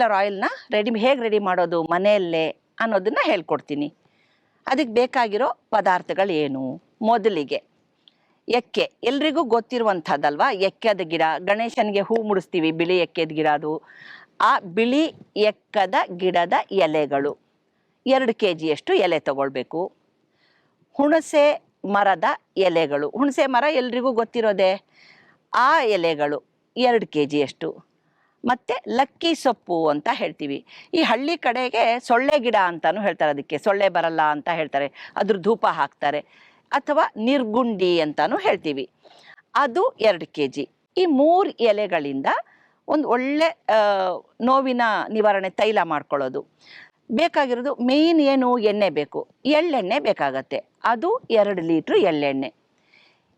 Particular ಆಯಿಲ್ನ ಹೇಗೆ ready ಮಾಡೋದು ಮನೆಯಲ್ಲೇ ಅನ್ನೋದನ್ನು ಹೇಳ್ಕೊಡ್ತೀನಿ. ಅದಕ್ಕೆ ಬೇಕಾಗಿರೋ ಪದಾರ್ಥಗಳು ಏನು? ಮೊದಲಿಗೆ ಎಕ್ಕೆ, ಎಲ್ರಿಗೂ ಗೊತ್ತಿರುವಂಥದ್ದಲ್ವಾ ಎಕ್ಕದ ಗಿಡ. ಗಣೇಶನಿಗೆ ಹೂ ಮುಡಿಸ್ತೀವಿ, ಬಿಳಿ ಎಕ್ಕದ ಗಿಡ ಅದು. ಆ ಬಿಳಿ ಎಕ್ಕದ ಗಿಡದ ಎಲೆಗಳು 2 kgಯಷ್ಟು ಎಲೆ ತಗೊಳ್ಬೇಕು. ಹುಣಸೆ ಮರದ ಎಲೆಗಳು, ಹುಣಸೆ ಮರ ಎಲ್ರಿಗೂ ಗೊತ್ತಿರೋದೆ, ಆ ಎಲೆಗಳು 2 kgಯಷ್ಟು. ಮತ್ತು ಲಕ್ಕಿ ಸೊಪ್ಪು ಅಂತ ಹೇಳ್ತೀವಿ. ಈ ಹಳ್ಳಿ ಕಡೆಗೆ ಸೊಳ್ಳೆ ಗಿಡ ಅಂತಲೂ ಹೇಳ್ತಾರೆ, ಅದಕ್ಕೆ ಸೊಳ್ಳೆ ಬರಲ್ಲ ಅಂತ ಹೇಳ್ತಾರೆ, ಅದ್ರ ಧೂಪ ಹಾಕ್ತಾರೆ. ಅಥವಾ ನಿರ್ಗುಂಡಿ ಅಂತಲೂ ಹೇಳ್ತೀವಿ, ಅದು 2 kg. ಈ 3 ಎಲೆಗಳಿಂದ ಒಂದು ಒಳ್ಳೆ ನೋವಿನ ನಿವಾರಣೆ ತೈಲ ಮಾಡ್ಕೊಳ್ಳೋದು. ಬೇಕಾಗಿರೋದು ಮೇಯ್ನ್ ಏನು? ಎಣ್ಣೆ ಬೇಕು, ಎಳ್ಳೆಣ್ಣೆ ಬೇಕಾಗತ್ತೆ, ಅದು 2 ಲೀಟ್ರ್ ಎಳ್ಳೆಣ್ಣೆ.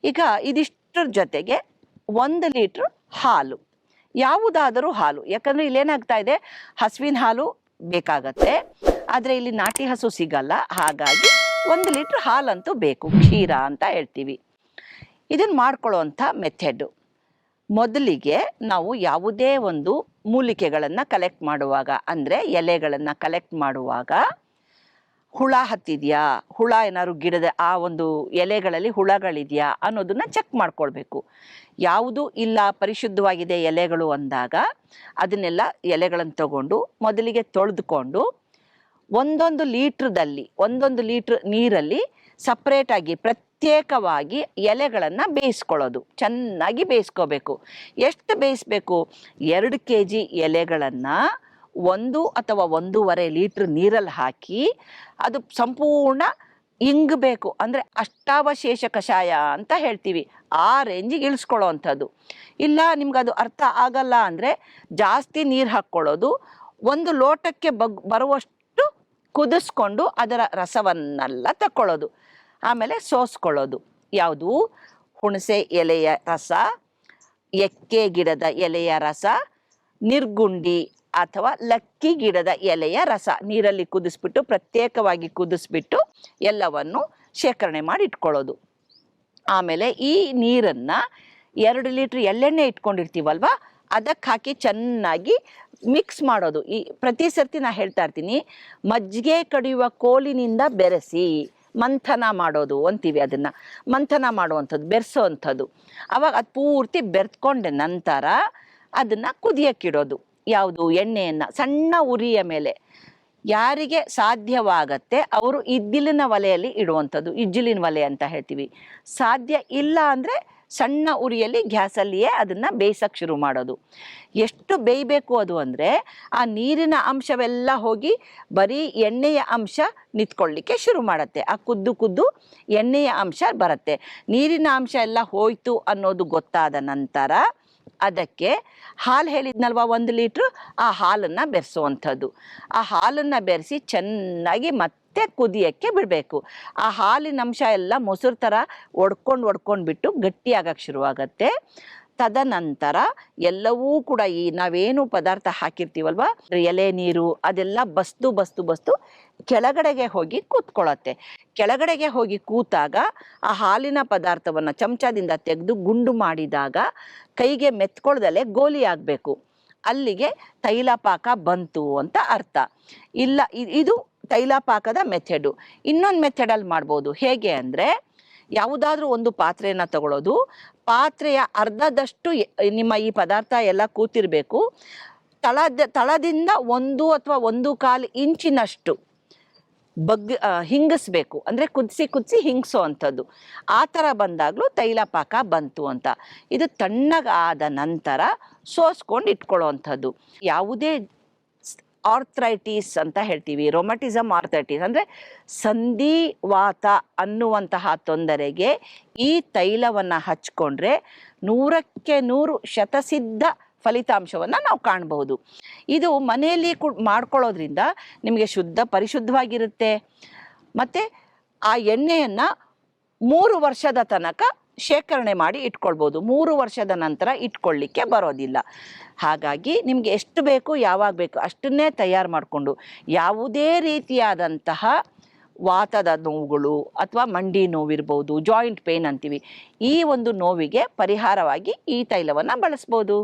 ಈಗ ಇದಿಷ್ಟರ ಜೊತೆಗೆ 1 ಲೀಟ್ರ್ ಹಾಲು, ಯಾವುದಾದರೂ ಹಾಲು. ಯಾಕಂದರೆ ಇಲ್ಲೇನಾಗ್ತಾ ಇದೆ, ಹಸುವಿನ ಹಾಲು ಬೇಕಾಗತ್ತೆ, ಆದರೆ ಇಲ್ಲಿ ನಾಟಿ ಹಸು ಸಿಗಲ್ಲ. ಹಾಗಾಗಿ 1 ಲೀಟ್ರ್ ಹಾಲಂತೂ ಬೇಕು, ಕ್ಷೀರ ಅಂತ ಹೇಳ್ತೀವಿ. ಇದನ್ನು ಮಾಡ್ಕೊಳ್ಳೋವಂಥ ಮೆಥೆಡು, ಮೊದಲಿಗೆ ನಾವು ಯಾವುದೇ ಒಂದು ಮೂಲಿಕೆಗಳನ್ನು ಕಲೆಕ್ಟ್ ಮಾಡುವಾಗ, ಅಂದರೆ ಎಲೆಗಳನ್ನು ಕಲೆಕ್ಟ್ ಮಾಡುವಾಗ ಹುಳ ಹತ್ತಿದೆಯಾ, ಹುಳ ಏನಾದ್ರು ಗಿಡದ ಆ ಒಂದು ಎಲೆಗಳಲ್ಲಿ ಹುಳಗಳಿದೆಯಾ ಅನ್ನೋದನ್ನು ಚೆಕ್ ಮಾಡ್ಕೊಳ್ಬೇಕು. ಯಾವುದು ಇಲ್ಲ, ಪರಿಶುದ್ಧವಾಗಿದೆ ಎಲೆಗಳು ಅಂದಾಗ ಅದನ್ನೆಲ್ಲ ಎಲೆಗಳನ್ನು ತಗೊಂಡು ಮೊದಲಿಗೆ ತೊಳೆದುಕೊಂಡು 1 ಲೀಟ್ರ್ ನೀರಲ್ಲಿ ಸಪ್ರೇಟಾಗಿ ಪ್ರತ್ಯೇಕವಾಗಿ ಎಲೆಗಳನ್ನು ಬೇಯಿಸ್ಕೊಳ್ಳೋದು. ಚೆನ್ನಾಗಿ ಬೇಯಿಸ್ಕೋಬೇಕು. ಎಷ್ಟು ಬೇಯಿಸ್ಬೇಕು? 2 kg ಎಲೆಗಳನ್ನು 1 ಅಥವಾ 1.5 ಲೀಟ್ರ್ ನೀರಲ್ಲಿ ಹಾಕಿ ಅದು ಸಂಪೂರ್ಣ ಇಂಗಬೇಕು. ಅಂದರೆ ಅಷ್ಟಾವಶೇಷ ಕಷಾಯ ಅಂತ ಹೇಳ್ತೀವಿ, ಆ ರೇಂಜಿಗೆ ಇಳಿಸ್ಕೊಳ್ಳೋ ಅಂಥದ್ದು. ಇಲ್ಲ ನಿಮ್ಗೆ ಅದು ಅರ್ಥ ಆಗಲ್ಲ ಅಂದರೆ ಜಾಸ್ತಿ ನೀರು ಹಾಕ್ಕೊಳ್ಳೋದು, 1 ಲೋಟಕ್ಕೆ ಬರುವಷ್ಟು ಕುದಿಸ್ಕೊಂಡು ಅದರ ರಸವನ್ನೆಲ್ಲ ತಕ್ಕೊಳ್ಳೋದು. ಆಮೇಲೆ ಸೋಸ್ಕೊಳ್ಳೋದು. ಯಾವುದು? ಹುಣಸೆ ಎಲೆಯ ರಸ, ಎಕ್ಕೆ ಗಿಡದ ಎಲೆಯ ರಸ, ನಿರ್ಗುಂಡಿ ಅಥವಾ ಲಕ್ಕಿ ಗಿಡದ ಎಲೆಯ ರಸ ನೀರಲ್ಲಿ ಕುದಿಸ್ಬಿಟ್ಟು, ಪ್ರತ್ಯೇಕವಾಗಿ ಕುದಿಸ್ಬಿಟ್ಟು ಎಲ್ಲವನ್ನು ಶೇಖರಣೆ ಮಾಡಿ ಇಟ್ಕೊಳ್ಳೋದು. ಆಮೇಲೆ ಈ ನೀರನ್ನು 2 ಲೀಟ್ರ್ ಎಳ್ಳೆಣ್ಣೆ ಇಟ್ಕೊಂಡಿರ್ತೀವಲ್ವ, ಅದಕ್ಕೆ ಹಾಕಿ ಚೆನ್ನಾಗಿ ಮಿಕ್ಸ್ ಮಾಡೋದು. ಈ ಪ್ರತಿ ಸರ್ತಿ ನಾನು ಹೇಳ್ತಾ ಇರ್ತೀನಿ, ಮಜ್ಜಿಗೆ ಕಡಿಯುವ ಕೋಲಿನಿಂದ ಬೆರೆಸಿ ಮಂಥನ ಮಾಡೋದು ಅಂತೀವಿ. ಅದನ್ನು ಮಂಥನ ಮಾಡುವಂಥದ್ದು, ಬೆರೆಸೋವಂಥದ್ದು. ಆವಾಗ ಅದು ಪೂರ್ತಿ ಬೆರೆತ್ಕೊಂಡ ನಂತರ ಅದನ್ನು ಕುದಿಯಕ್ಕಿಡೋದು. ಯಾವುದು? ಎಣ್ಣೆಯನ್ನು ಸಣ್ಣ ಉರಿಯ ಮೇಲೆ. ಯಾರಿಗೆ ಸಾಧ್ಯವಾಗತ್ತೆ ಅವರು ಇದ್ದಿಲಿನ ಒಲೆಯಲ್ಲಿ ಇಡುವಂಥದ್ದು, ಇಜ್ಜಿಲಿನ ಒಲೆ ಅಂತ ಹೇಳ್ತೀವಿ. ಸಾಧ್ಯ ಇಲ್ಲ ಅಂದರೆ ಸಣ್ಣ ಉರಿಯಲ್ಲಿ ಗ್ಯಾಸಲ್ಲಿಯೇ ಅದನ್ನು ಬೇಯಿಸೋಕ್ಕೆ ಶುರು ಮಾಡೋದು. ಎಷ್ಟು ಬೇಯಬೇಕು ಅದು ಅಂದರೆ ಆ ನೀರಿನ ಅಂಶವೆಲ್ಲ ಹೋಗಿ ಬರೀ ಎಣ್ಣೆಯ ಅಂಶ ನಿಂತ್ಕೊಳ್ಳಿಕ್ಕೆ ಶುರು ಮಾಡುತ್ತೆ. ಆ ಕುದ್ದು ಎಣ್ಣೆಯ ಅಂಶ ಬರುತ್ತೆ. ನೀರಿನ ಅಂಶ ಎಲ್ಲ ಹೋಯ್ತು ಅನ್ನೋದು ಗೊತ್ತಾದ ನಂತರ ಅದಕ್ಕೆ ಹಾಲು ಹೇಳಿದ್ನಲ್ವ 1 ಲೀಟ್ರ್, ಆ ಹಾಲನ್ನು ಬೆರೆಸುವಂಥದ್ದು. ಆ ಹಾಲನ್ನು ಬೆರೆಸಿ ಚೆನ್ನಾಗಿ ಮತ್ತೆ ಕುದಿಯೋಕ್ಕೆ ಬಿಡಬೇಕು. ಆ ಹಾಲಿನ ಅಂಶ ಎಲ್ಲ ಮೊಸರು ಥರ ಒಡ್ಕೊಂಡು ಬಿಟ್ಟು ಗಟ್ಟಿಯಾಗಕ್ಕೆ ಶುರುವಾಗತ್ತೆ. ತದನಂತರ ಎಲ್ಲವೂ ಕೂಡ ಈ ನಾವೇನು ಪದಾರ್ಥ ಹಾಕಿರ್ತೀವಲ್ವ, ಎಲೆ ನೀರು ಅದೆಲ್ಲ ಬಸ್ತು ಕೆಳಗಡೆಗೆ ಹೋಗಿ ಕೂತ್ಕೊಳ್ಳುತ್ತೆ. ಕೆಳಗಡೆಗೆ ಹೋಗಿ ಕೂತಾಗ ಆ ಹಾಲಿನ ಪದಾರ್ಥವನ್ನು ಚಮಚದಿಂದ ತೆಗೆದು ಗುಂಡು ಮಾಡಿದಾಗ ಕೈಗೆ ಮೆತ್ಕೊಳ್ದಲೆ ಗೋಲಿ ಆಗಬೇಕು. ಅಲ್ಲಿಗೆ ತೈಲಪಾಕ ಬಂತು ಅಂತ ಅರ್ಥ. ಇಲ್ಲ, ಇದು ತೈಲಪಾಕದ ಮೆಥೆಡು. ಇನ್ನೊಂದು ಮೆಥೆಡಲ್ಲಿ ಮಾಡ್ಬೋದು. ಹೇಗೆ ಅಂದರೆ, ಯಾವುದಾದ್ರೂ ಒಂದು ಪಾತ್ರೆಯನ್ನು ತಗೊಳ್ಳೋದು, ಪಾತ್ರೆಯ ಅರ್ಧದಷ್ಟು ನಿಮ್ಮ ಈ ಪದಾರ್ಥ ಎಲ್ಲ ಕೂತಿರಬೇಕು. ತಳದಿಂದ 1 ಅಥವಾ 1.25 ಇಂಚಿನಷ್ಟು ಹಿಂಗಿಸ್ಬೇಕು. ಅಂದರೆ ಕುದಿಸಿ ಹಿಂಗಿಸೋ ಅಂಥದ್ದು. ಆ ಥರ ಬಂದಾಗಲೂ ತೈಲಪಾಕ ಬಂತು ಅಂತ. ಇದು ತಣ್ಣಗಾದ ನಂತರ ಸೋಸ್ಕೊಂಡು ಇಟ್ಕೊಳ್ಳೋ ಅಂಥದ್ದು. ಯಾವುದೇ ಆರ್ಥ್ರೈಟಿಸ್ ಅಂತ ಹೇಳ್ತೀವಿ, ರೊಮಟಿಸಮ್ ಆರ್ಥ್ರೈಟಿಸ್ ಅಂದರೆ ಸಂಧಿವಾತ ಅನ್ನುವಂತಹ ತೊಂದರೆಗೆ ಈ ತೈಲವನ್ನು ಹಚ್ಕೊಂಡ್ರೆ 100ಕ್ಕೆ 100 ಶತಸಿದ್ಧ ಫಲಿತಾಂಶವನ್ನು ನಾವು ಕಾಣಬಹುದು. ಇದು ಮನೆಯಲ್ಲಿ ಮಾಡ್ಕೊಳ್ಳೋದ್ರಿಂದ ನಿಮಗೆ ಪರಿಶುದ್ಧವಾಗಿರುತ್ತೆ. ಮತ್ತು ಆ ಎಣ್ಣೆಯನ್ನು 3 ವರ್ಷದ ತನಕ ಶೇಖರಣೆ ಮಾಡಿ ಇಟ್ಕೊಳ್ಬೋದು. 3 ವರ್ಷದ ನಂತರ ಇಟ್ಕೊಳ್ಳಿಕ್ಕೆ ಬರೋದಿಲ್ಲ. ಹಾಗಾಗಿ ನಿಮಗೆ ಎಷ್ಟು ಬೇಕು, ಯಾವಾಗ ಬೇಕು ಅಷ್ಟನ್ನೇ ತಯಾರು ಮಾಡಿಕೊಂಡು ಯಾವುದೇ ರೀತಿಯಾದಂತಹ ವಾತದ ನೋವುಗಳು ಅಥವಾ ಮಂಡಿ ನೋವಿರ್ಬೋದು, ಜಾಯಿಂಟ್ ಪೇನ್ ಅಂತೀವಿ, ಈ ಒಂದು ನೋವಿಗೆ ಪರಿಹಾರವಾಗಿ ಈ ತೈಲವನ್ನು ಬಳಸ್ಬೋದು.